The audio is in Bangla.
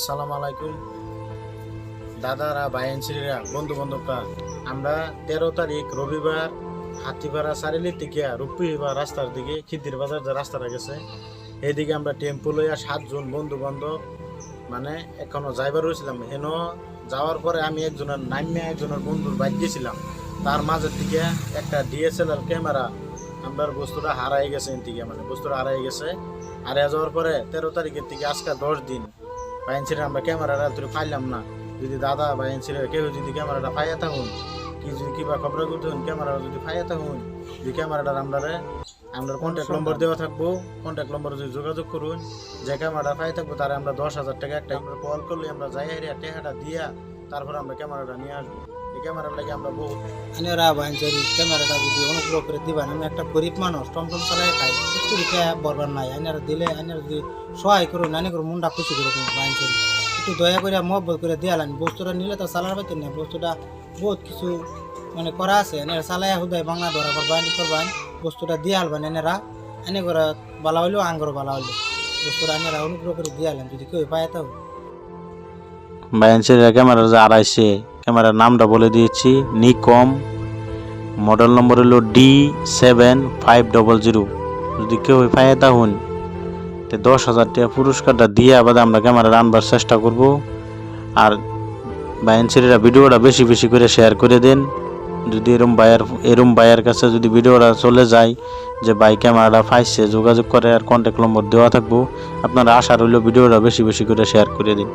আসসালামু আলাইকুম দাদারা ভাইয়েরা বন্ধু বান্ধবরা। আমরা 13 তারিখ রবিবার হাতিপাড়া সারিলি থেকে রূপপুরা রাস্তার দিকে খিদির বাজার যে রাস্তাটা গেছে এইদিকে আমরা টেম্পো লইয়া 7 জন বন্ধু বান্ধব মানে এখনো যাইবার হয়েছিলাম। হেন যাওয়ার পরে আমি একজনের বন্ধুর বাইক গেছিলাম, তার মাঝের থেকে একটা ডিএসএলআর ক্যামেরা আমরা বস্তুটা হারাই গেছে। এদিকে মানে বস্তুটা হারাই গেছে। হারিয়ে যাওয়ার পরে 13 তারিখের থেকে আজকে 10 দিন বাইনছিরে আমরা ক্যামেরাটা তুই পাইলাম না। যদি দাদা বাইনছিরে কেউ যদি ক্যামেরাটা পাইয়া থাকুন যদি কিবা খবর করতে হন ক্যামেরাটা যদি পাইয়া থাকুন, যদি ক্যামেরাটার আমরা কন্ট্যাক্ট নম্বর দেওয়া থাকবো, কন্ট্যাক্ট নম্বরে যদি যোগাযোগ করুন, যে ক্যামেরাটা পাই থাকবো তারা আমরা 10,000 টাকা একটা আমরা কল করলে আমরা যাই হারিয়া টাকাটা দিয়া তারপর আমরা ক্যামেরাটা নিয়ে আসবো। এই ক্যামেরার লাগে আমরা বহুত আনেরা বাইনচারি ক্যামেরাটা যদি অনুগ্রহ করে দিবেন। আমি একটা গরিব মানুষ, টমটম চালাই খাই, একটু রিক্সা বরবার নাই। আনেরা দিলে আনেরা যদি সহায় করুন, আনে করে মনটা খুশি করে দিন। বাইনচারি একটু দয়া করে মহব্বত করে দিয়ালেন। বস্তুটা নিলে তো চালার পাইতেন না, বস্তুটা বহুত কিছু মানে করা আছে। এনারা চালাই হুদায় বাংলা ধরা করবান বস্তুটা দিয়ে আলবেন। এনারা এনে করে বালা হইলেও আঙ্গর বালা হইলো বস্তুটা আনেরা অনুগ্রহ করে দিয়ালেন যদি কেউ পায় তাও। বাইনসের ক্যামেরা যে আড়াইশে ক্যামেরার নামটা বলে দিয়েছি, নিকম, মডেল নম্বর হলো D7500। যদি কেউ পায় তাহুন তো 10,000 টাকা পুরস্কারটা দিয়ে আবার আমরা ক্যামেরা আনবার চেষ্টা করব। আর বাইনসেরা ভিডিওটা বেশি বেশি করে শেয়ার করে দেন। যদি এরম ভাইয়ের কাছে যদি ভিডিওটা চলে যায় যে ভাই ক্যামেরাটা পাইছে, যোগাযোগ করে আর কন্ট্যাক্ট নম্বর দেওয়া থাকবো। আপনারা আশা রইল ভিডিওটা বেশি বেশি করে শেয়ার করে দিন।